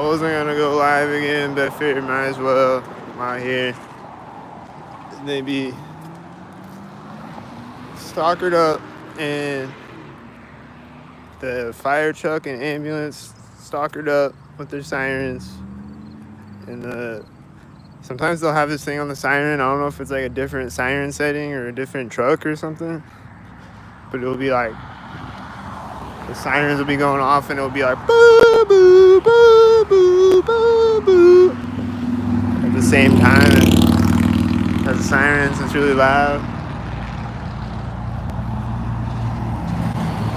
wasn't gonna go live again, but I figured might as well. I'm out here. They be stalkered up, and the fire truck and ambulance stalkered up with their sirens. And sometimes they'll have this thing on the siren. I don't know if it's like a different siren setting or a different truck or something, but it'll be like the sirens will be going off, and it'll be like boo boo boo boo boo boo at the same time. And as the sirens, it's really loud.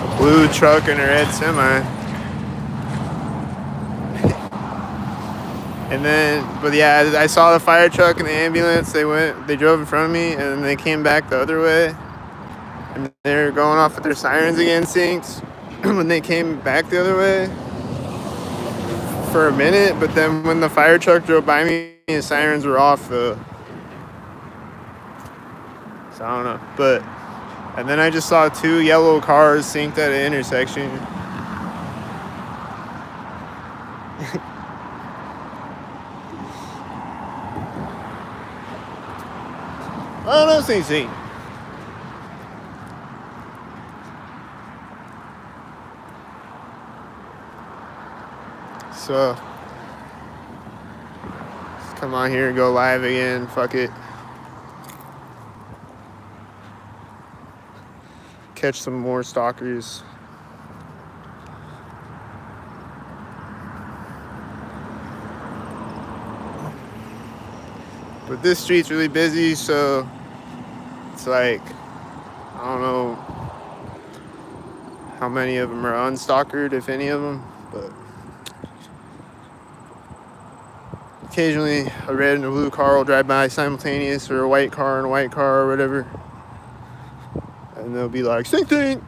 A blue truck and a red semi. And then, but yeah, I saw the fire truck and the ambulance. They drove in front of me, and then they came back the other way, and they're going off with their sirens again, synced. When they came back the other way for a minute, but then when the fire truck drove by me, the sirens were off. So I don't know, but and then I just saw 2 yellow cars synced at an intersection. Oh, those things synced. So let's come on here and go live again. Fuck it. Catch some more stalkers. But this street's really busy, so it's like, I don't know how many of them are unstalkered, if any of them, but occasionally a red and a blue car will drive by simultaneous, or a white car and a white car or whatever, and they'll be like, sing sing.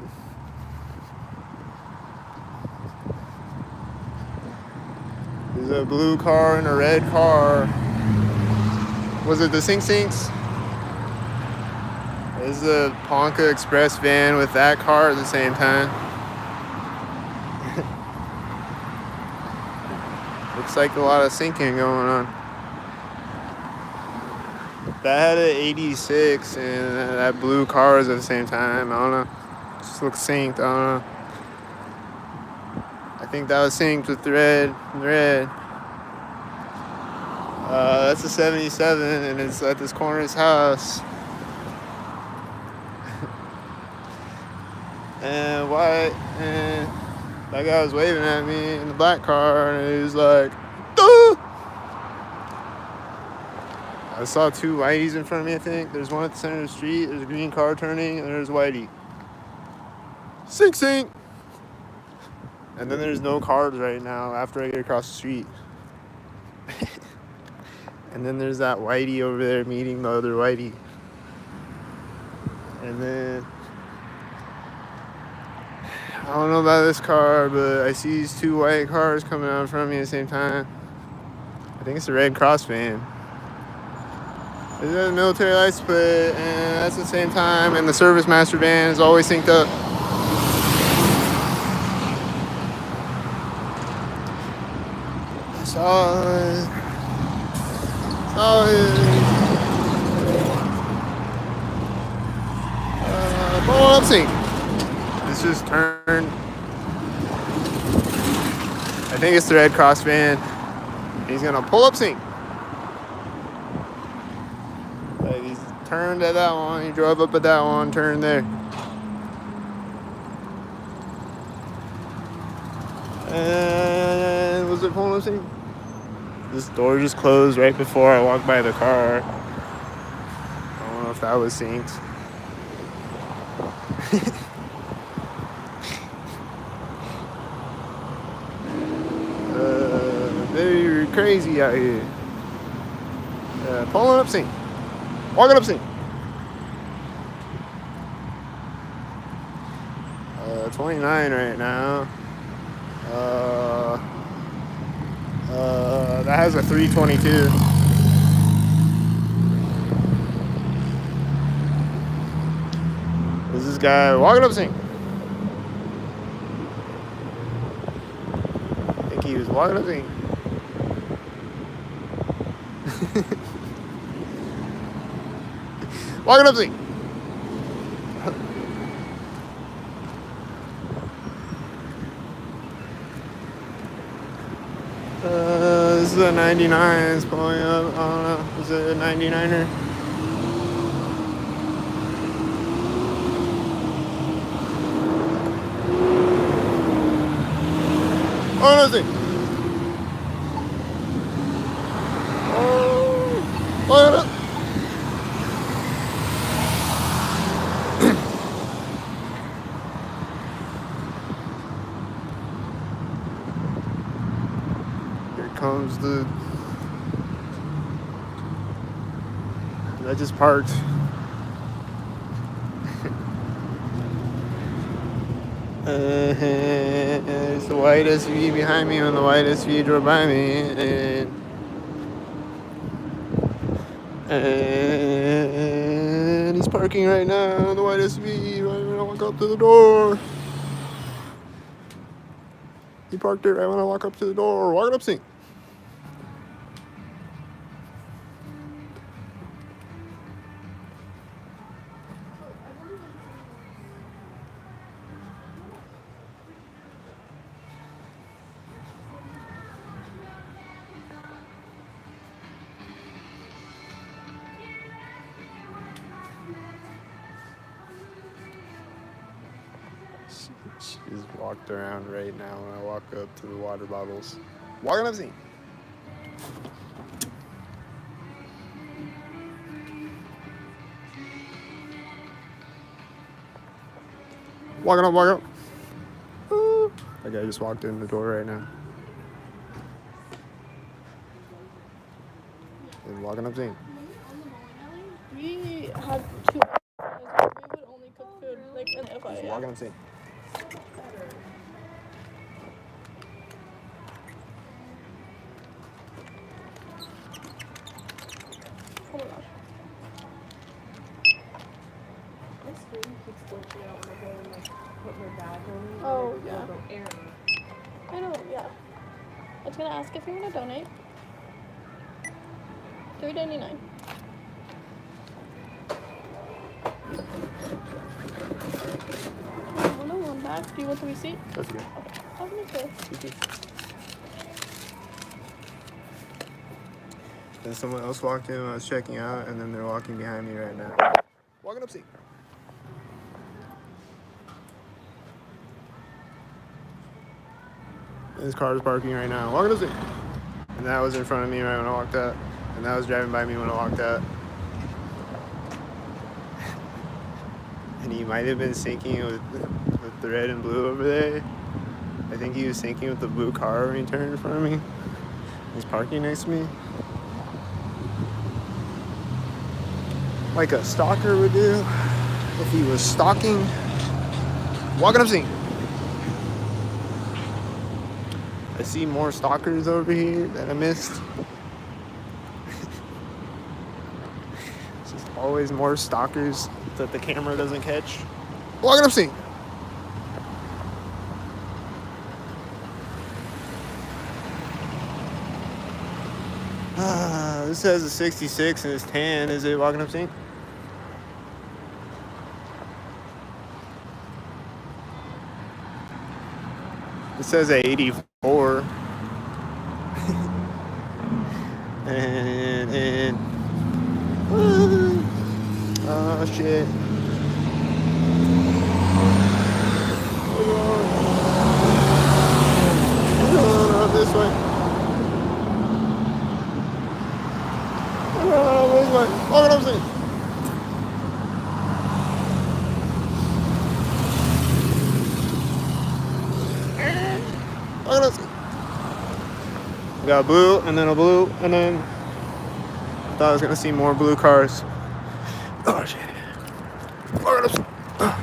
There's a blue car and a red car. Was it the Sing Sinks? There's the Ponca Express van with that car at the same time. Looks like a lot of syncing going on. That had an 86 and that blue car was at the same time. I don't know. Just looks synced. I don't know. I think that was synced with the red. That's a 77, and it's at this corner's house. And white, and that guy was waving at me in the black car, and he was like, "Duh!" I saw 2 whiteys in front of me, I think. There's one at the center of the street, there's a green car turning, and there's whitey. Sink, sink! And then there's no cars right now after I get across the street. And then there's that whitey over there meeting the other whitey. And then I don't know about this car, but I see these 2 white cars coming out in front of me at the same time. I think it's a Red Cross van. There's a military license plate, and that's the same time. And the Service Master van is always synced up. Pull up sync. It's just turned. I think it's the Red Cross van. He's gonna pull up sync. Like he's turned at that one. He drove up at that one. Turned there. And was it pulling up sync? This door just closed right before I walked by the car. I don't know if that was synced. They're crazy out here. Pulling up sync. Walking up sync. 29 right now. That has a 322. There's this guy walking up sync. I think he was walking up sync. Walking up scene. This is a 99. It's pulling up. I don't know. Is it a 99er? Oh, no, see. Oh, no. Here comes the. I just parked. There's the white SUV behind me when the white SUV drove by me, and he's parking right now. The white SUV. Right when I walk up to the door. He parked it right when I walk up to the door. Walking up, scene. She's walked around right now when I walk up to the water bottles. Walking up, scene. Walking up, walking up. Ooh. That guy just walked in the door right now. And walking up, scene. We had 2 hours. We would only cook food like in the fire. Walking up, scene. Oh my gosh. My screen keeps glitching out when I go and like put my bag on. Oh, yeah. Go error. I know, yeah. I was gonna ask if you want to donate. $3.99. Oh no, one back. Do you want the receipt? That's good. Oh, me too. Then someone else walked in when I was checking out, and then they're walking behind me right now. Walking up, scene. This car is parking right now. Walking up, scene. And that was in front of me right when I walked out. And that was driving by me when I walked out. And he might have been syncing with the red and blue over there. I think he was syncing with the blue car when he turned in front of me. He's parking next to me. Like a stalker would do if he was stalking. Walking up, scene. I see more stalkers over here that I missed. It's just always more stalkers that the camera doesn't catch. Walking up, scene. This says a 66 and it's tan. Is it walking up, scene? It says a 84. and oh shit. We're going up this way. We're going up this way. Walking up, scene. Walking up, scene. We got a blue, and then a blue, and then I thought I was gonna see more blue cars. Oh shit. Walking up,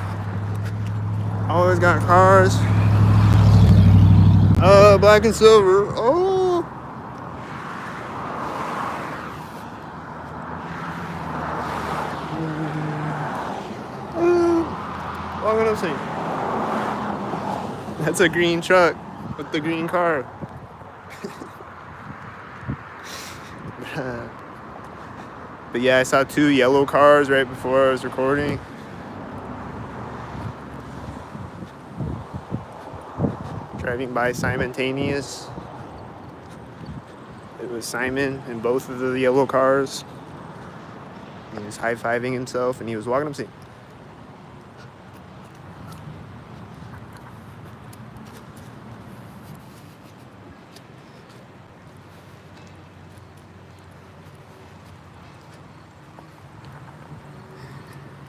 always got cars. Black and silver. Oh. Walking up, scene. That's a green truck with the green car. But yeah, I saw 2 yellow cars right before I was recording. Driving by simultaneous. It was Simon in both of the yellow cars. He was high-fiving himself and he was walking up saying,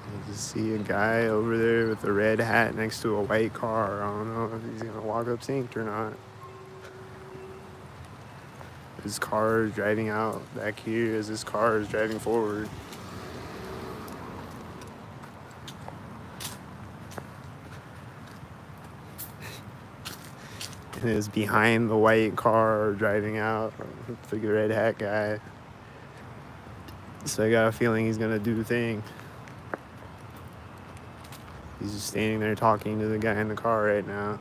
I just see a guy over there with a red hat next to a white car. I don't know if he's gonna walk up synced or not. His car is driving out back here as his car is driving forward. And it's behind the white car driving out with the red hat guy. So I got a feeling he's gonna do the thing. He's just standing there talking to the guy in the car right now.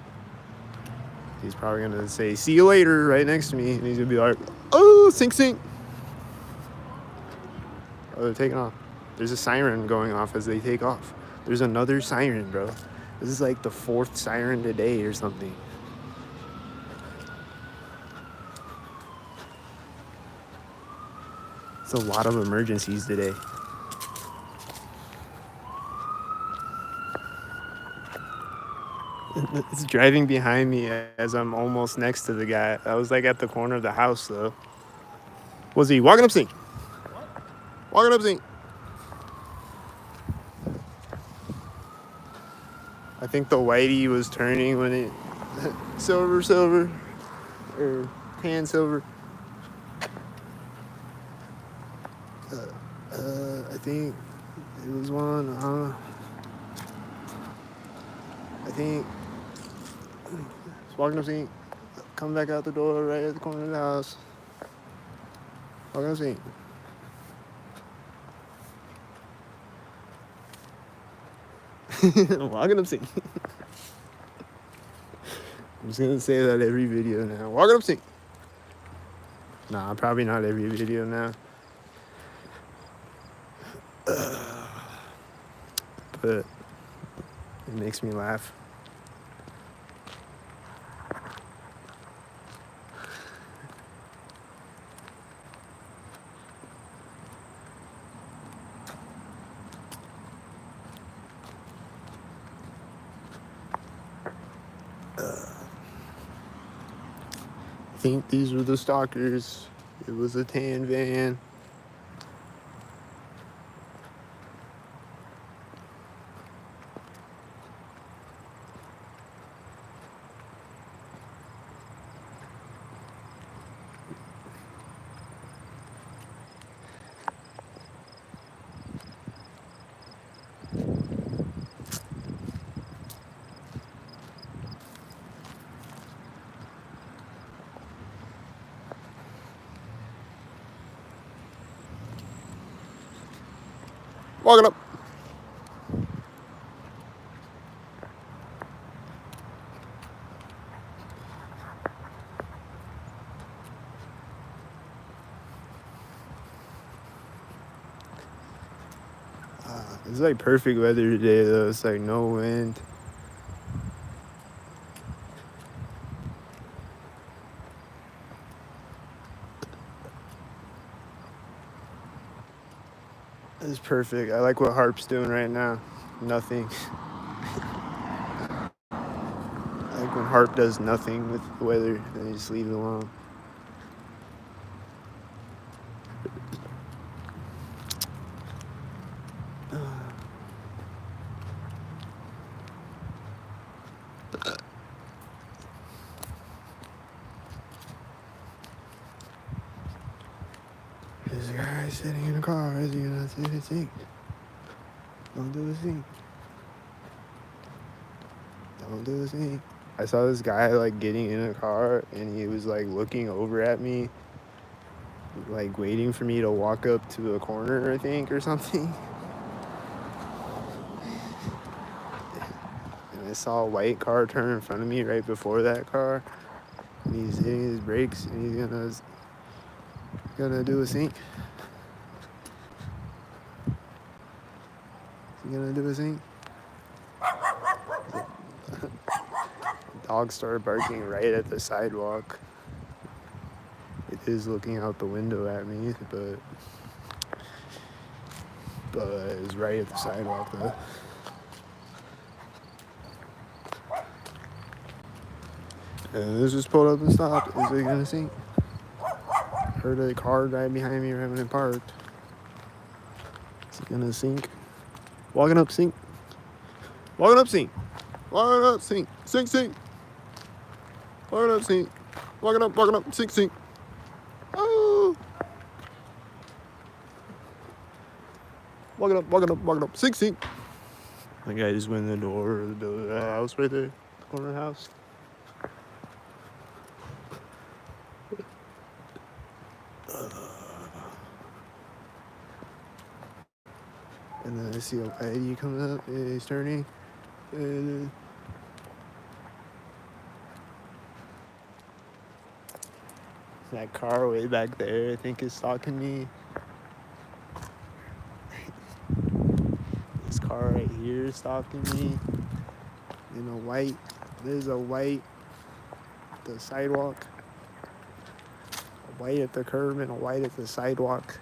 He's probably gonna say, "See you later," right next to me. And he's gonna be like, "Oh, sync, sync." Oh, they're taking off. There's a siren going off as they take off. There's another siren, bro. This is like the 4th siren today or something. It's a lot of emergencies today. It's driving behind me as I'm almost next to the guy. I was like at the corner of the house though. Was he walking up sync? Walking up sync. I think the whitey was turning when it silver or tan silver. I think it was one. I think it's walking up sync. Coming back out the door right at the corner of the house. Walking up sync. Walking up sync. I'm just gonna say that every video now. Walking up sync. Nah, probably not every video now. But it makes me laugh. I think these were the stalkers. It was a tan van. Walking up. It's like perfect weather today though. It's like no wind. It's perfect. I like what Harp's doing right now. Nothing. I like when Harp does nothing with the weather, then you just leave it alone. This guy sitting in a car. Is he gonna do the thing? Don't do the thing. Don't do the thing. I saw this guy like getting in a car and he was like looking over at me, like waiting for me to walk up to a corner, I think, or something. And I saw a white car turn in front of me right before that car. And he's hitting his brakes and he's gonna do a sync. You gonna do his thing? Dog started barking right at the sidewalk. It is looking out the window at me, but it's right at the sidewalk though. And this just pulled up and stopped. Is it gonna sink? Heard a car right behind me right when it parked. Is it gonna sink? Walking up, sink. Walking up, sink. Walking up, sink. Sink, sink. Walking up, sink. Walking up, sink, sink. Oh. Walking up, sink, sink. The guy just went in the door of the house right there, the corner of the house. And then I see a lady coming up, and he's turning, and that car way back there, I think, is stalking me. This car right here is stalking me. In a white, there's a white, the sidewalk. A white at the curb and a white at the sidewalk.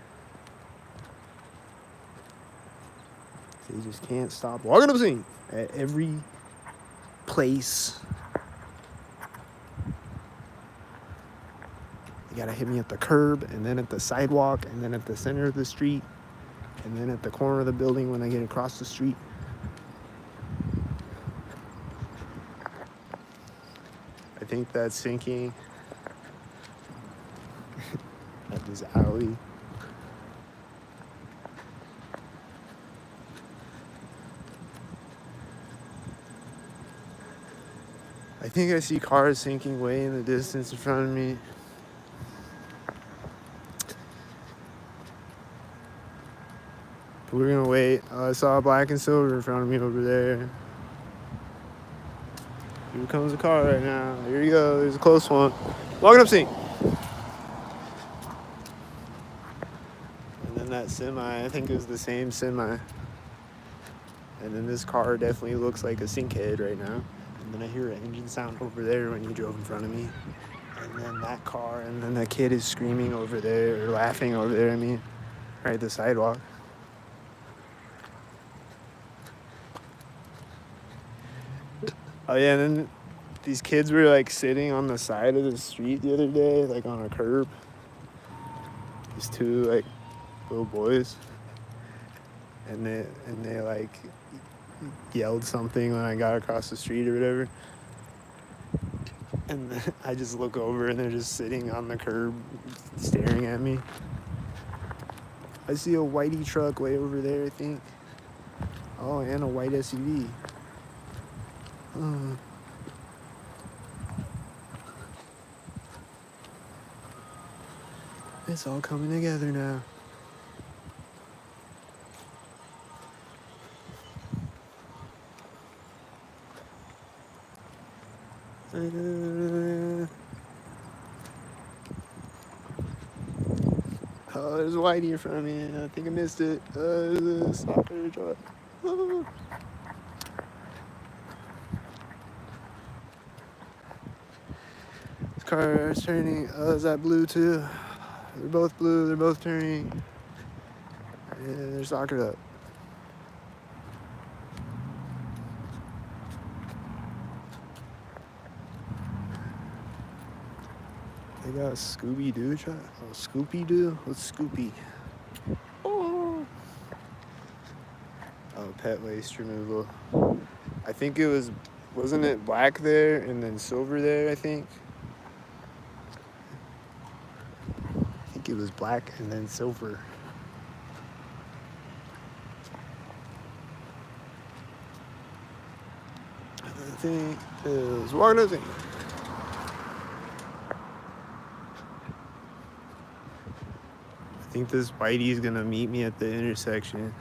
They just can't stop walking up scene at every place. You gotta hit me at the curb, and then at the sidewalk, and then at the center of the street, and then at the corner of the building when I get across the street. I think that's sinking at this alley. I think I see cars sinking way in the distance in front of me. But we're gonna wait. I saw black and silver in front of me over there. Here comes a car right now. Here you go. There's a close one. Walking up scene. And then that semi, I think it was the same semi. And then this car definitely looks like a sink head right now. And then I hear an engine sound over there when you drove in front of me. And then that car, and then that kid is screaming over there, or laughing over there, right at the sidewalk. Oh yeah, and then these kids were like sitting on the side of the street the other day, like on a curb. These two like little boys. And they like yelled something when I got across the street or whatever. And then I just look over and they're just sitting on the curb staring at me. I see a whitey truck way over there, I think. Oh, and a white SUV. It's all coming together now. Oh, there's a whitey in front of me. I think I missed it. There's a stalker truck. Oh. This car is turning. Oh, is that blue too? They're both blue. They're both turning. Yeah, they're stalkered up. They got a Scooby-Doo truck. Oh, Scoopy-Doo? What's Scoopy? Oh, pet waste removal. I think it wasn't it black there and then silver there, I think? I think it was black and then silver. I think it was one of the things. I think this whitey's gonna meet me at the intersection.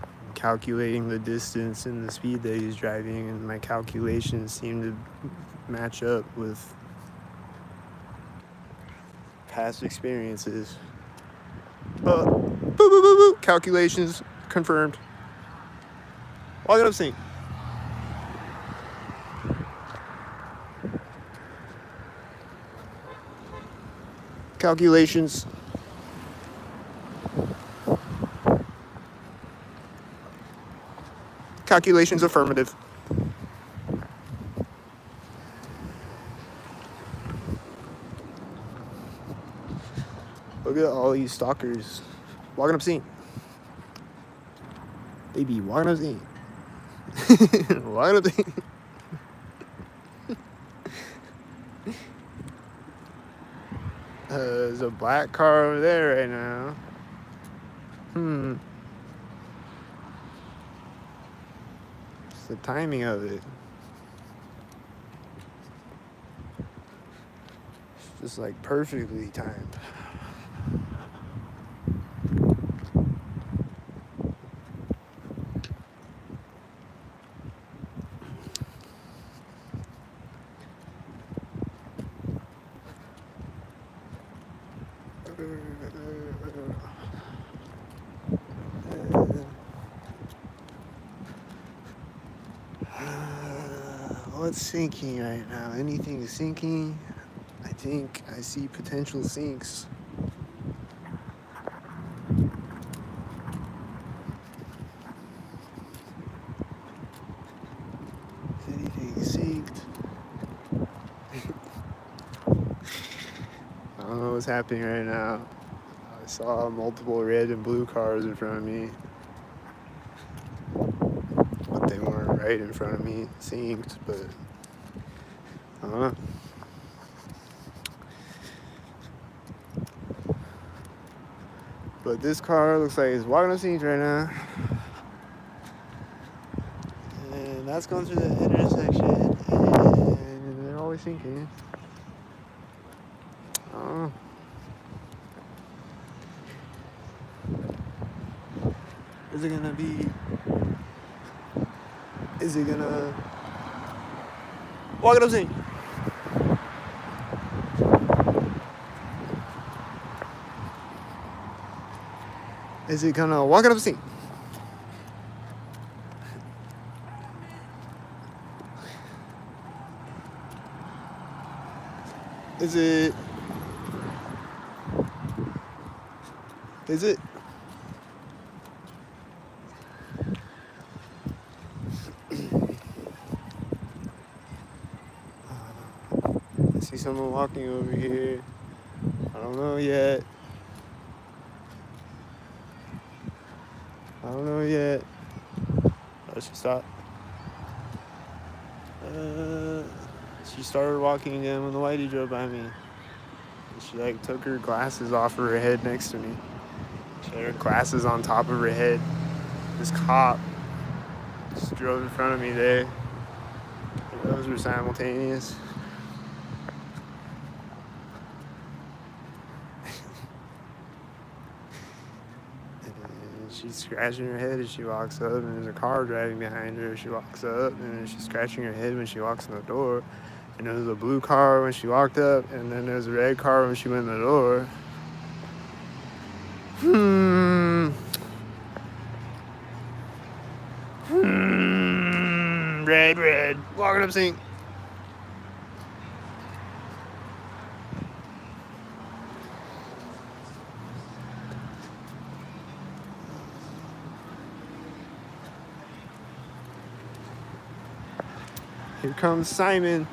I'm calculating the distance and the speed that he's driving, and my calculations seem to match up with past experiences. Calculations confirmed. Walking up sync. Calculations. Calculations affirmative. Look at all these stalkers walking up sync. They be walking up sync. Walking up sync. There's a black car over there right now. It's the timing of it. It's just like perfectly timed. What's sinking right now? Anything is sinking. I think I see potential sinks. Anything sinked? I don't know what's happening right now. I saw multiple red and blue cars in front of me, but they weren't right in front of me, synced, but I don't know. But this car looks like it's walking up sync right now. And that's going through the intersection, and they're always syncing. I don't know. Is it gonna walk it up sync? Is it gonna walk it up sync? Is it? I see someone walking over here. I don't know yet. Oh, she stopped. She started walking again when the whitey drove by me. She like took her glasses off of her head next to me. She had her glasses on top of her head. This cop just drove in front of me there. Those were simultaneous. And she's scratching her head as she walks up, and there's a car driving behind her as she walks up, and she's scratching her head when she walks in the door. And there was a blue car when she walked up, and then there's a red car when she went in the door. Red, walking up sync. Here comes Simon.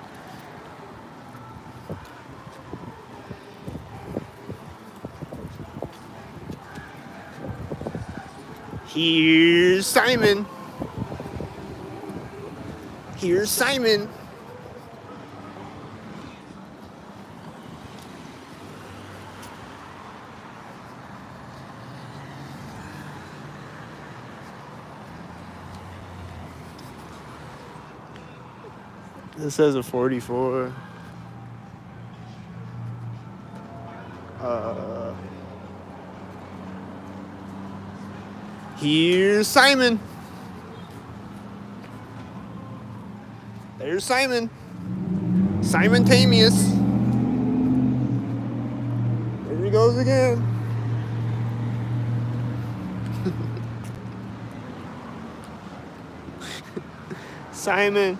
Here's Simon. Here's Simon. This says a 44. Here's Simon. There's Simon. Simultaneous. There he goes again. Simon.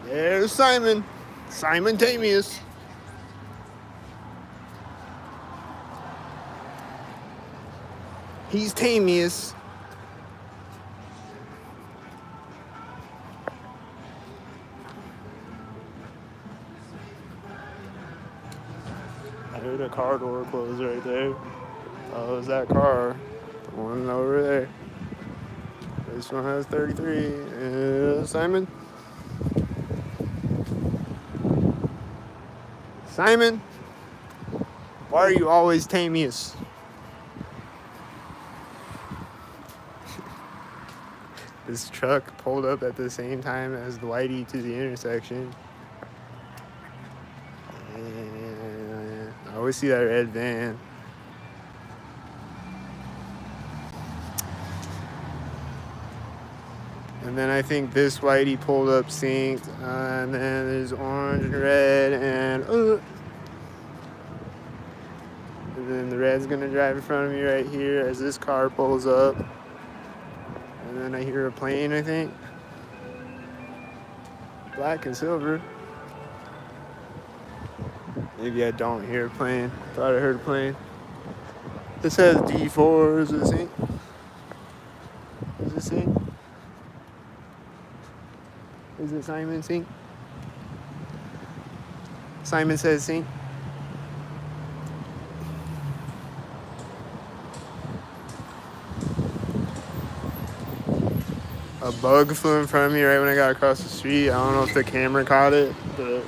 There's Simon. Simon Tamius. He's Tamius. I heard a car door close right there. Oh, it was that car. The one over there. This one has 33. Simon? Simon? Why are you always Tamius? This truck pulled up at the same time as the Whitey to the intersection. And I always see that red van. And then I think this Whitey pulled up synced. And then there's orange and red and then the red's gonna drive in front of me right here as this car pulls up. And then I hear a plane, I think. Black and silver. Maybe I don't hear a plane. Thought I heard a plane. This has D4. Is it sync? Is it sync? Is it Simon sync? Simon says sync. A bug flew in front of me right when I got across the street. I don't know if the camera caught it, but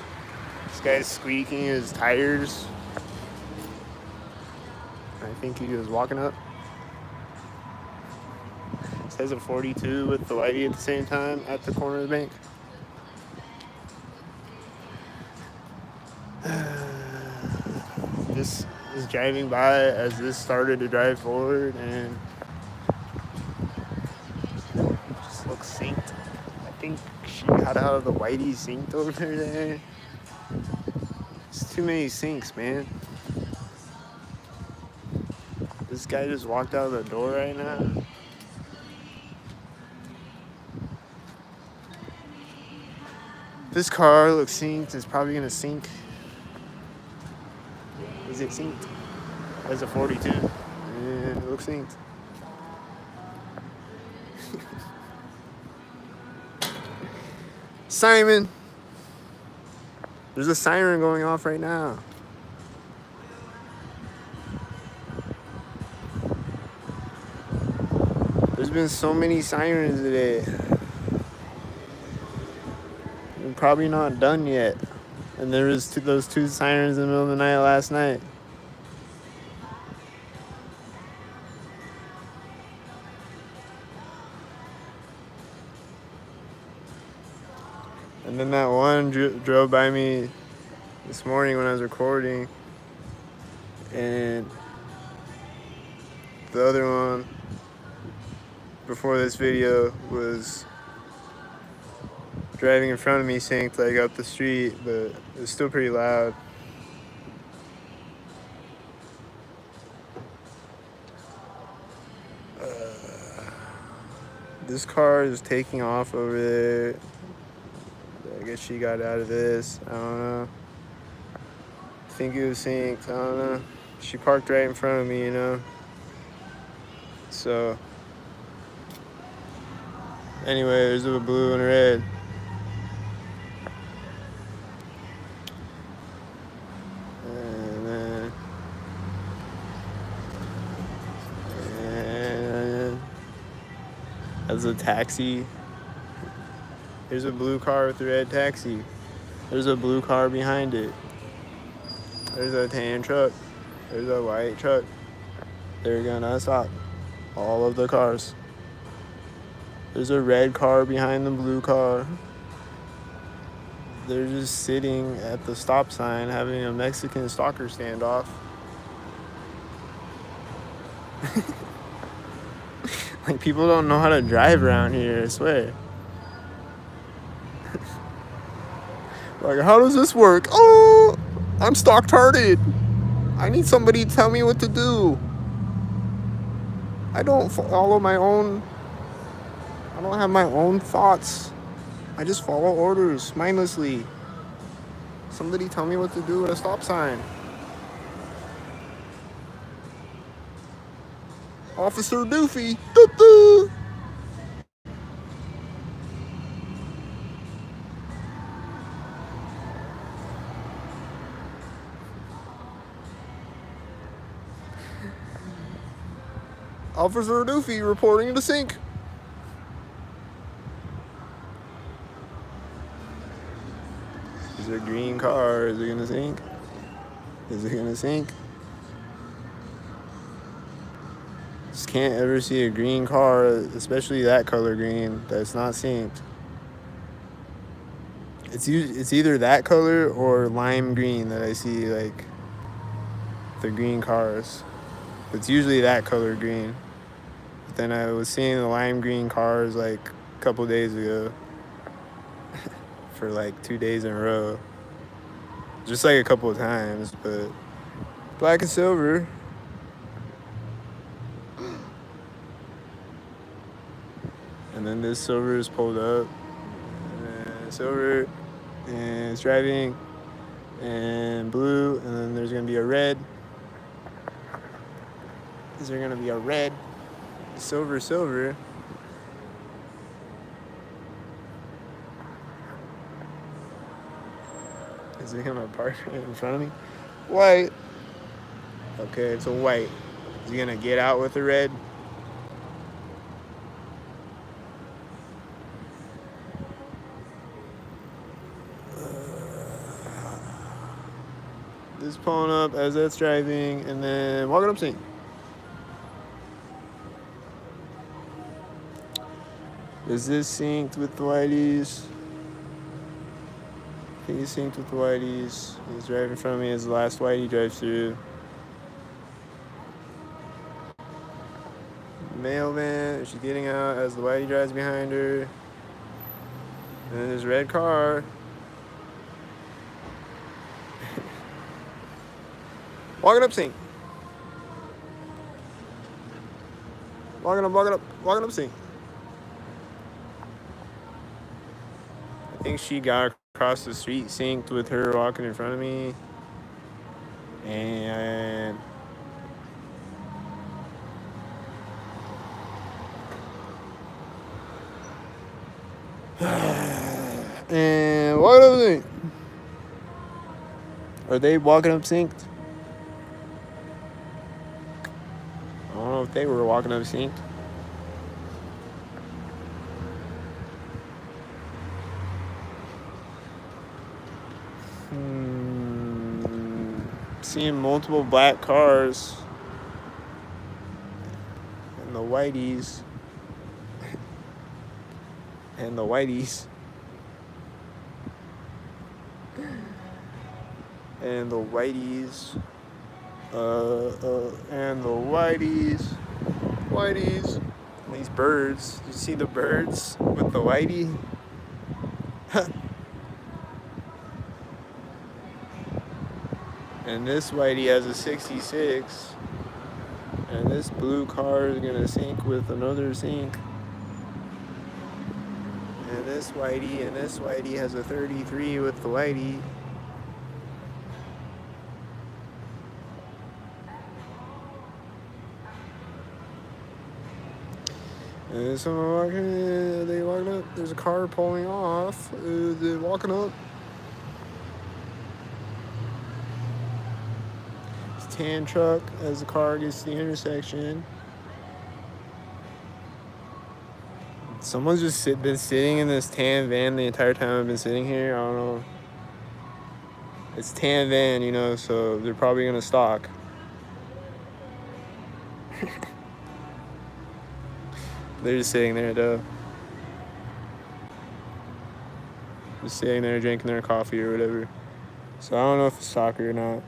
this guy's squeaking his tires. I think he was walking up. It says a 42 with the Whitey at the same time at the corner of the bank. This is driving by as this started to drive forward and just looks synced. I think she got out of the Whitey synced over there. It's too many syncs, man. This guy just walked out of the door right now. This car looks synced. It's probably gonna sink. Is it synced? That's a 42. Yeah, it looks synced. Simon! There's a siren going off right now. There's been so many sirens today. We're probably not done yet. And there was those two sirens in the middle of the night last night. And then that one drove by me this morning when I was recording. And the other one before this video was driving in front of me synced like up the street, but it was still pretty loud. This car is taking off over there. I guess she got out of this. I don't know. I think it was synced. I don't know. She parked right in front of me, you know. So anyway, there's a blue and a red. As a taxi. There's a blue car with a red taxi. There's a blue car behind it. There's a tan truck. There's a white truck. They're gonna stop. All of the cars. There's a red car behind the blue car. They're just sitting at the stop sign having a Mexican stalker standoff. Like, people don't know how to drive around here, I swear. Like, how does this work? Oh! I'm stock-tarded. I need somebody to tell me what to do. I don't follow my own. I don't have my own thoughts. I just follow orders mindlessly. Somebody tell me what to do at a stop sign. Officer Doofy. Doo-doo. Officer Doofy reporting to sink. Is there a green car? Is it gonna sink? Is it gonna sink? Just can't ever see a green car, especially that color green, that's not synced. It's either that color or lime green that I see, like the green cars. It's usually that color green. But then I was seeing the lime green cars like a couple days ago for like 2 days in a row. Just like a couple of times, but black and silver. And then this silver is pulled up. And silver, and it's driving, and blue, and then there's gonna be a red. Is there gonna be a red? Silver, silver. Is it gonna park in front of me? White. Okay, it's a white. Is he gonna get out with the red? This pulling up as that's driving, and then walking up sync. Is this synced with the whiteys? I think he's synced with the whiteys. He's driving in front of me as the last whitey drives through. Mail van, she's getting out as the whitey drives behind her. And then there's a red car. Walking up sync. Walking up sync. I think she got across the street synced with her walking in front of me. And walking up sync. Are they walking up synced? I don't know if they were walking up synced. Seeing multiple black cars and the whiteys and the whiteys and the whiteys and the whiteys. These birds. You see the birds with the whitey? And this whitey has a 66. And this blue car is gonna sync with another sync. And this whitey has a 33 with the whitey. And someone walking in, they walking up, there's a car pulling off, they're walking up. It's tan truck as the car gets to the intersection. Someone's just been sitting in this tan van the entire time I've been sitting here. I don't know. It's tan van, you know, so they're probably gonna stalk. They're just sitting there though. Just sitting there drinking their coffee or whatever. So I don't know if it's stalker or not.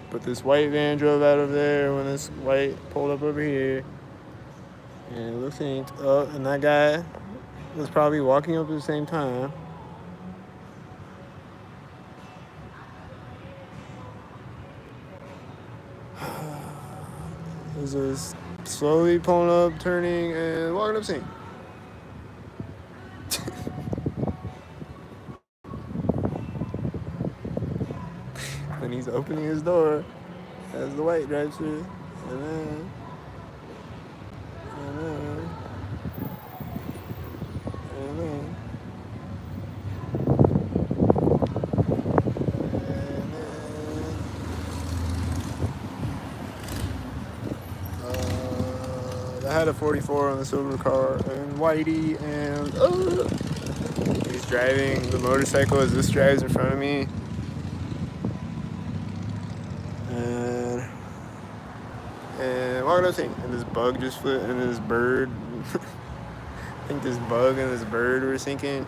But this white van drove out of there when this white pulled up over here. And it looks like, oh, and that guy was probably walking up at the same time. This is slowly pulling up, turning, and walking up scene. Then he's opening his door as the white drives through. And then. And then. And then. I had a 44 on the silver car and Whitey, and he's driving the motorcycle as this drives in front of me. And walking up thing, and this bug just flew, and this bird. I think this bug and this bird were sinking.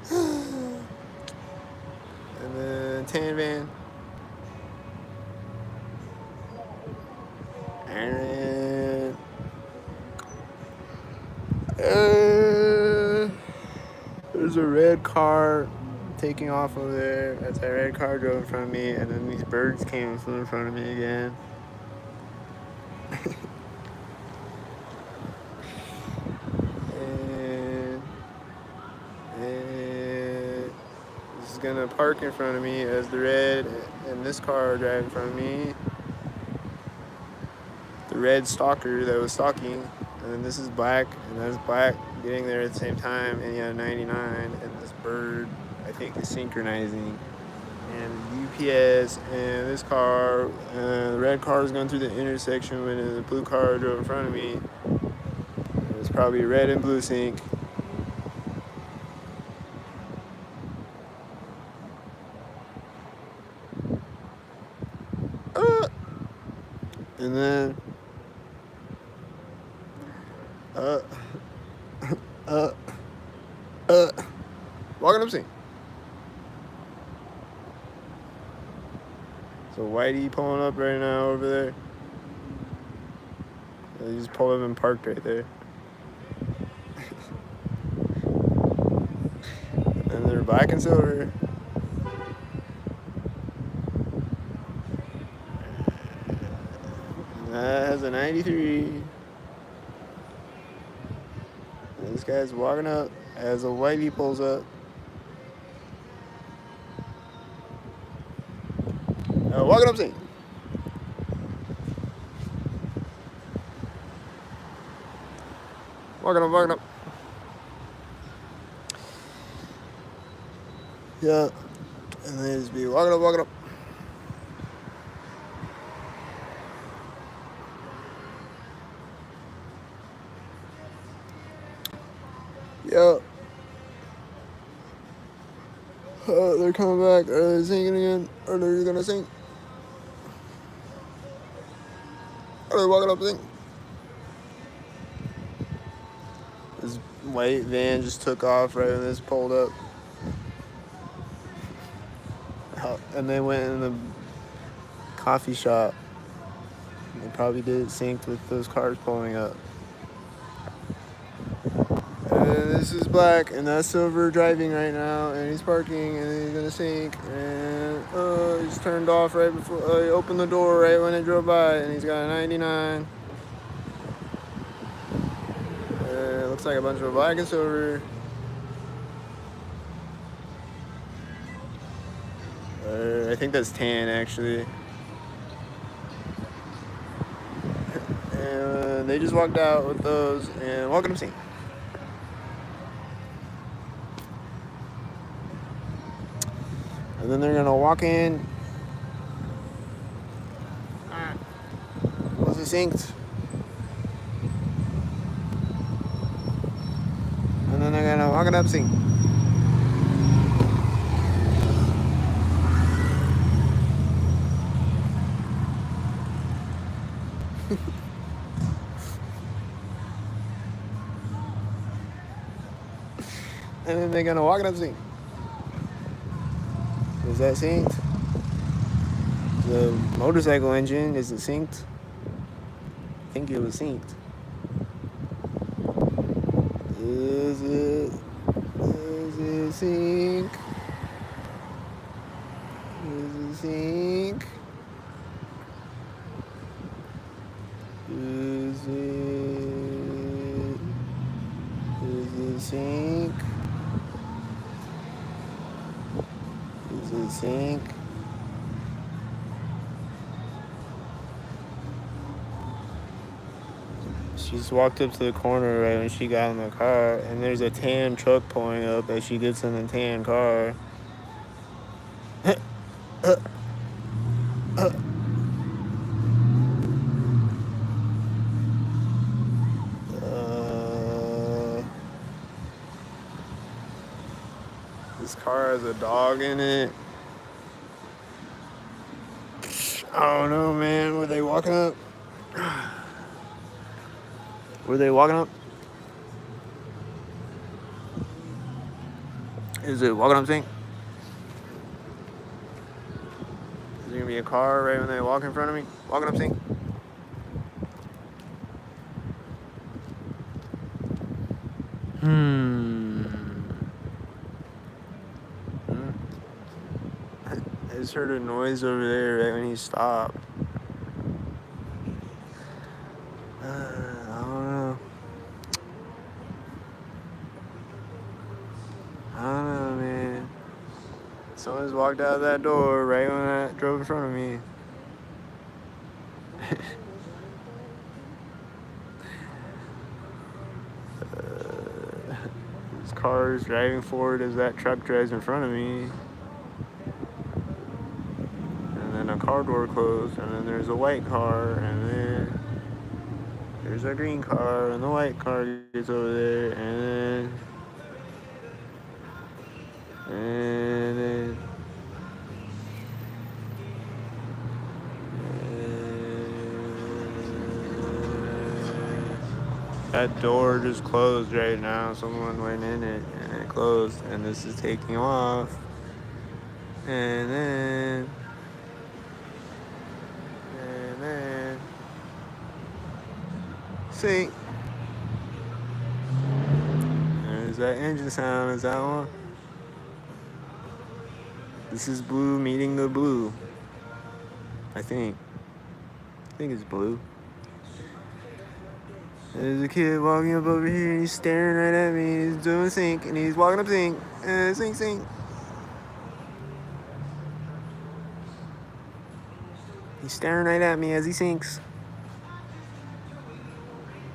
And then tan van. And there's a red car taking off over there. That's that red car drove in front of me, and then these birds came and flew in front of me again. and this is gonna park in front of me as the red and this car drive in front of me. The red stalker that was stalking, and then this is black, and that's black getting there at the same time, and yeah, 99, and this bird I think is synchronizing, and UPS, and this car, the red car is going through the intersection when the blue car drove in front of me. It was probably red and blue sync. And then walking up scene. So Whitey pulling up right now over there. He just pulled up and parked right there. And they're black and silver. And that has a 93. And this guy's walking up as a Whitey pulls up. Walking up scene. Walking up. Yeah. And they just be walking up. Yeah. They're coming back. Are they singing again? Are they gonna sing? Are they walking up sing? This white van just took off right when this pulled up. And they went in the coffee shop. They probably did it synced with those cars pulling up. And this is black, and that's silver driving right now, and he's parking, and he's gonna sink, and he's turned off right before he opened the door right when it drove by, and he's got a 99. It looks like a bunch of black and silver. I think that's tan actually. And they just walked out with those, and walking up scene. And then they're gonna walk in. Was it synced? And then they're gonna walk it up sync. And then they're gonna walk it up sync. Is that synced? The motorcycle engine, is it synced? I think it was synced. Is it sync? Is it sink? Is it sink? Is it sink? She just walked up to the corner right when she got in the car, and there's a tan truck pulling up as she gets in the tan car. This car has a dog in it. I don't know, man. Were they walking up? Were they walking up? Is it walking up thing? Is there gonna be a car right when they walk in front of me? Walking up thing? I just heard a noise over there right when he stopped. I don't know. I don't know, man. Someone's walked out that door right when I drove in front of me. This car is driving forward as that truck drives in front of me. And then a car door closed, and then there's a white car, and then there's a green car, and the white car gets over there, and then that door just closed right now. Someone went in it and it closed, and this is taking off. And then see, there's that engine sound. Is that one? This is blue meeting the blue. I think it's blue. There's a kid walking up over here, and he's staring right at me. He's doing sink, and he's walking up sink, and sink. He's staring right at me as he sinks,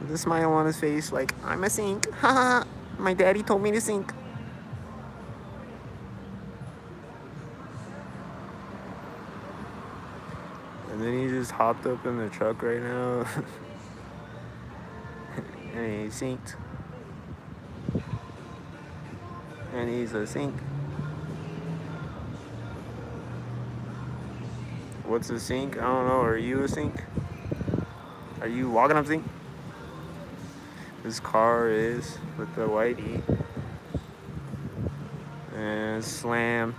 with a smile on his face, like, I'm a sink. Haha, my daddy told me to sink. And then he just hopped up in the truck right now. And he sinked. And he's a sink. What's a sink? I don't know. Are you a sink? Are you walking up sink? This car is with the whitey. And slam.